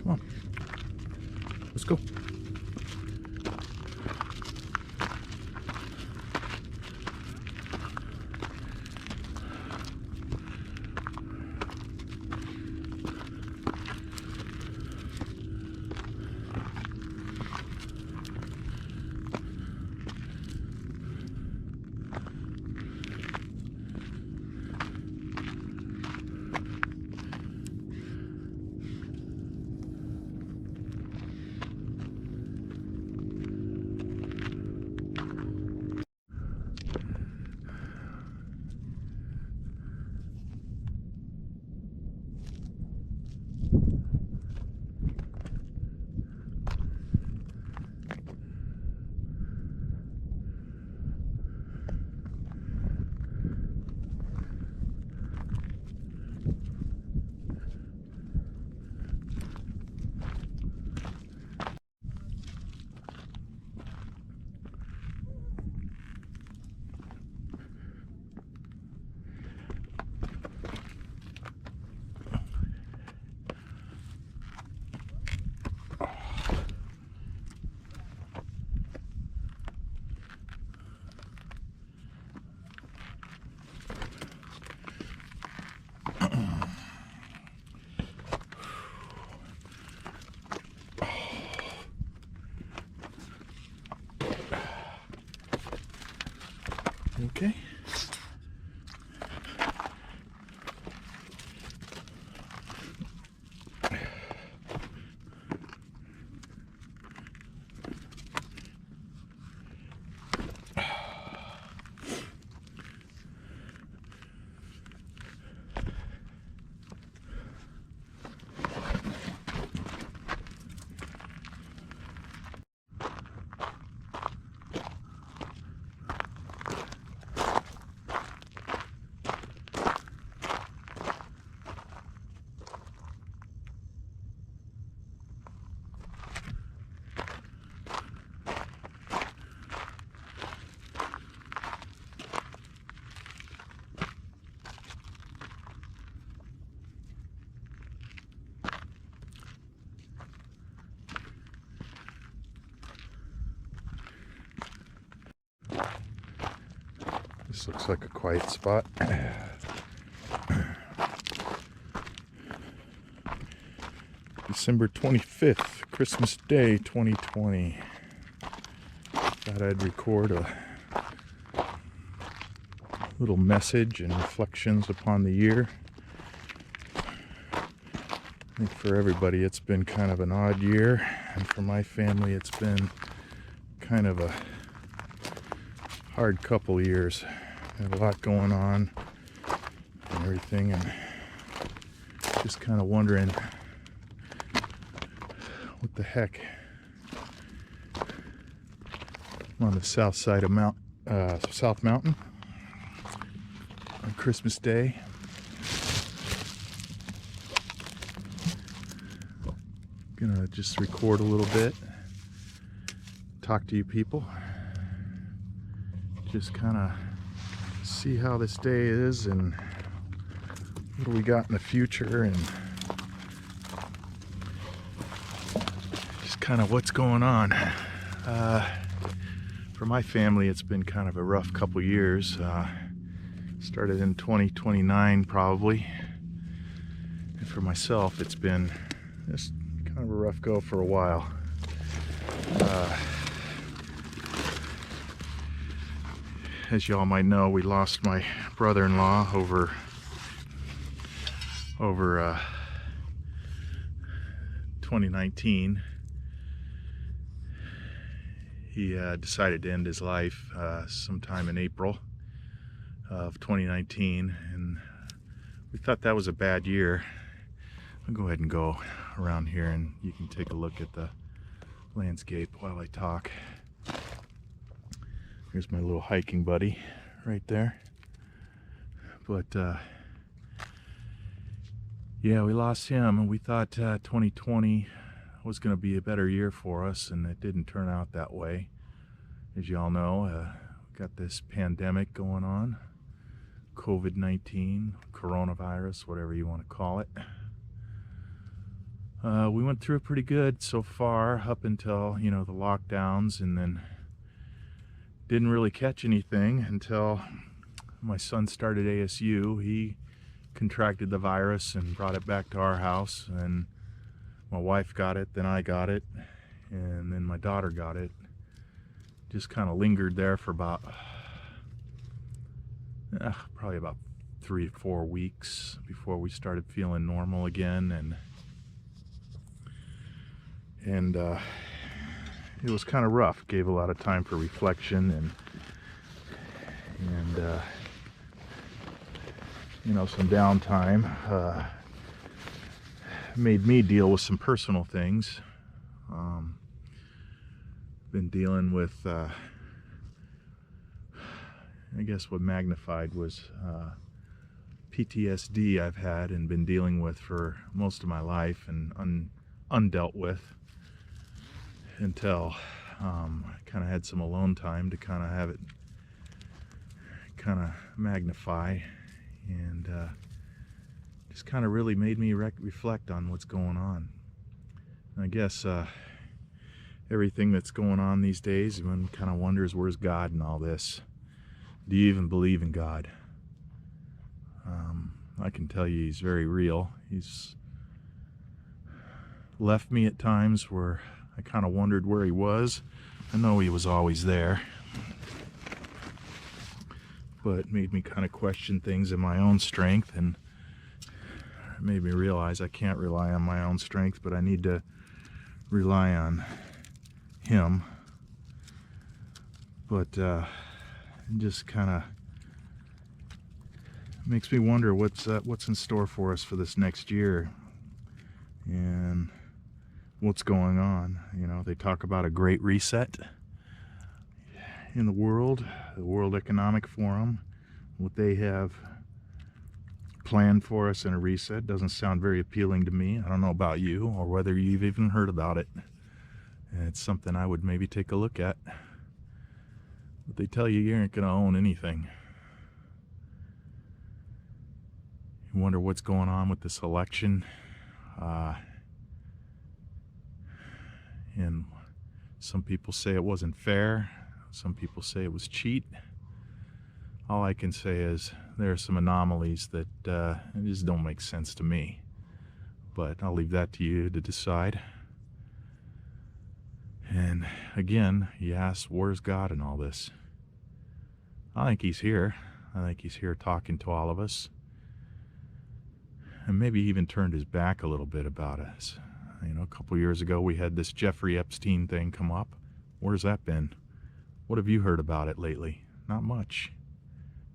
Come on. Let's go. Okay. This looks like a quiet spot. December 25th, Christmas Day 2020. Thought I'd record a little message and reflections upon the year. I think for everybody it's been kind of an odd year, and for my family it's been kind of a hard couple years. Had a lot going on and everything, and just kind of wondering what the heck. I'm on the south side of South Mountain on Christmas Day. Gonna just record a little bit, talk to you people, just kind of see how this day is and what do we got in the future, and just kind of what's going on. For my family it's been kind of a rough couple years. Started in 2029 probably, and for myself it's been just kind of a rough go for a while. As y'all might know, we lost my brother-in-law over 2019. He decided to end his life sometime in April of 2019, and we thought that was a bad year. I'll go ahead and go around here and you can take a look at the landscape while I talk. Here's my little hiking buddy right there. But yeah, we lost him, and we thought 2020 was going to be a better year for us, and it didn't turn out that way. As you all know, we got this pandemic going on, COVID-19, coronavirus, whatever you want to call it. We went through it pretty good so far, up until, the lockdowns, and then didn't really catch anything until my son started ASU. He contracted the virus and brought it back to our house, and my wife got it, then I got it, and then my daughter got it. Just kind of lingered there for about probably about 3 or 4 weeks before we started feeling normal again, and it was kind of rough. Gave a lot of time for reflection and some downtime. Made me deal with some personal things. Been dealing with, I guess what magnified was PTSD I've had and been dealing with for most of my life, and undealt with until I kind of had some alone time to kind of have it kind of magnify, and just kind of really made me reflect on what's going on. And I guess everything that's going on these days, one kind of wonders, where's God in all this? Do you even believe in God? I can tell you he's very real. He's left me at times where I kind of wondered where he was. I know he was always there, but made me kind of question things in my own strength, and it made me realize I can't rely on my own strength, but I need to rely on him. But just kind of makes me wonder what's in store for us for this next year, and what's going on. They talk about a great reset in the World Economic Forum. What they have planned for us in a reset doesn't sound very appealing to me. I don't know about you, or whether you've even heard about it. And it's something I would maybe take a look at. But they tell you aren't going to own anything. You wonder what's going on with this election. And some people say it wasn't fair. Some people say it was cheat. All I can say is there are some anomalies that just don't make sense to me. But I'll leave that to you to decide. And again, you ask, where's God in all this? I think he's here. I think he's here talking to all of us. And maybe even turned his back a little bit about us. A couple years ago we had this Jeffrey Epstein thing come up. Where's that been? What have you heard about it lately? Not much.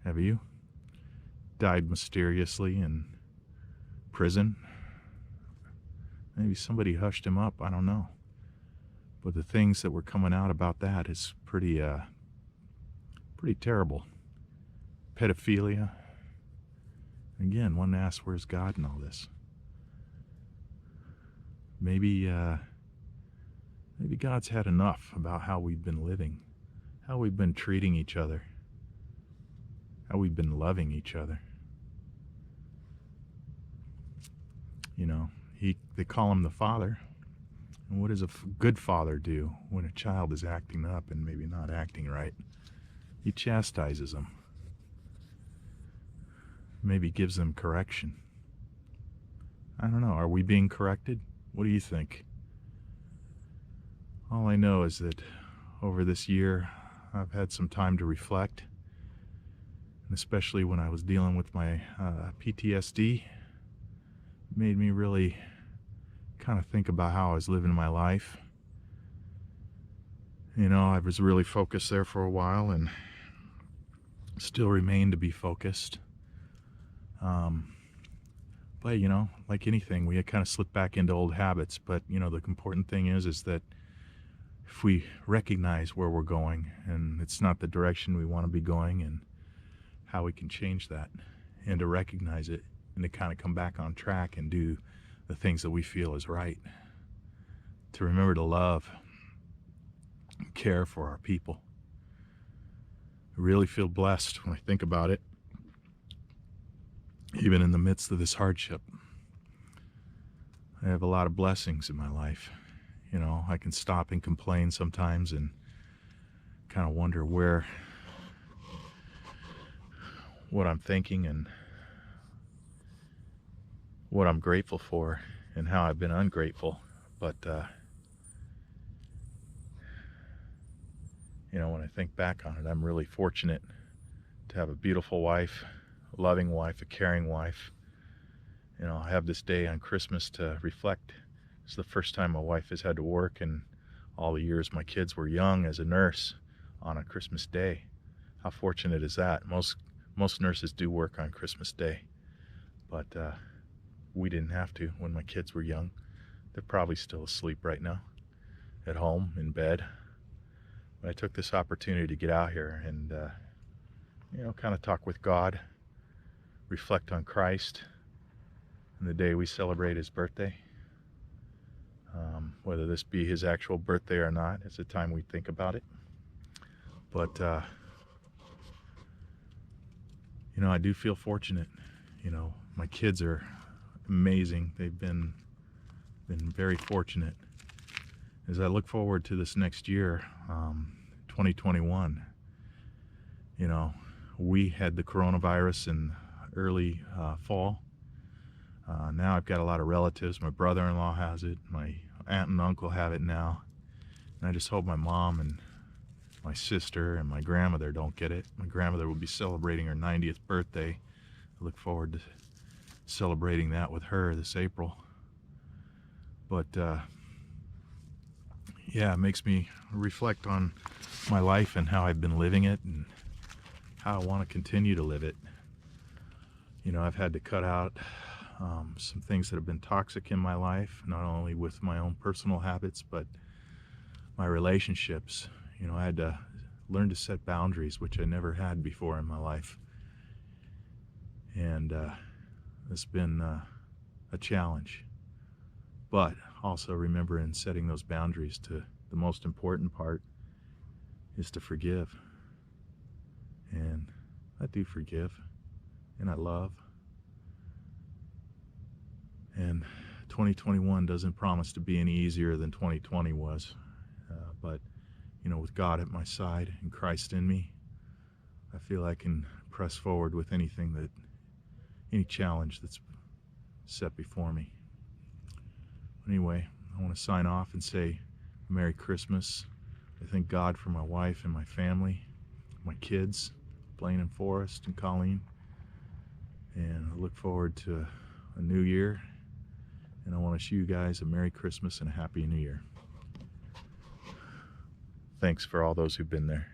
Have you? Died mysteriously in prison. Maybe somebody hushed him up. I don't know. But the things that were coming out about that is pretty terrible. Pedophilia. Again, one asks, where's God in all this? Maybe God's had enough about how we've been living, how we've been treating each other, how we've been loving each other. They call him the Father. And what does a good father do when a child is acting up and maybe not acting right? He chastises them. Maybe gives them correction. I don't know. Are we being corrected? What do you think? All I know is that over this year, I've had some time to reflect. And especially when I was dealing with my PTSD, it made me really kind of think about how I was living my life. I was really focused there for a while, and still remain to be focused. But like anything, we kind of slip back into old habits. But the important thing is that if we recognize where we're going and it's not the direction we want to be going, and how we can change that, and to recognize it and to kind of come back on track and do the things that we feel is right. To remember to love and care for our people. I really feel blessed when I think about it, even in the midst of this hardship. I have a lot of blessings in my life. You know, I can stop and complain sometimes and kind of wonder what I'm thinking and what I'm grateful for and how I've been ungrateful. But, you know, when I think back on it, I'm really fortunate to have a beautiful wife, a loving wife, a caring wife. You know, I have this day on Christmas to reflect. It's the first time my wife has had to work in all the years my kids were young as a nurse on a Christmas day. How fortunate is that? Most nurses do work on Christmas Day, but we didn't have to when my kids were young. They're probably still asleep right now at home in bed. But I took this opportunity to get out here and you know, kind of talk with God, reflect on Christ and the day we celebrate his birthday. Whether this be his actual birthday or not, it's the time we think about it. But you know, I do feel fortunate. You know, my kids are amazing. They've been very fortunate. As I look forward to this next year, 2021, you know, we had the coronavirus in early fall. Now I've got a lot of relatives. My brother-in-law has it. My aunt and uncle have it now. And I just hope my mom and my sister and my grandmother don't get it. My grandmother will be celebrating her 90th birthday. I look forward to celebrating that with her this April. But yeah, it makes me reflect on my life and how I've been living it and how I want to continue to live it. You know, I've had to cut out some things that have been toxic in my life, not only with my own personal habits, but my relationships. You know, I had to learn to set boundaries, which I never had before in my life. And it's been a challenge. But also remember, in setting those boundaries, the most important part is to forgive. And I do forgive, and I love. And 2021 doesn't promise to be any easier than 2020 was. But, you know, with God at my side and Christ in me, I feel I can press forward with any challenge that's set before me. Anyway, I want to sign off and say Merry Christmas. I thank God for my wife and my family, my kids, Blaine and Forrest and Colleen. And I look forward to a new year. And I want to wish you guys a Merry Christmas and a Happy New Year. Thanks for all those who've been there.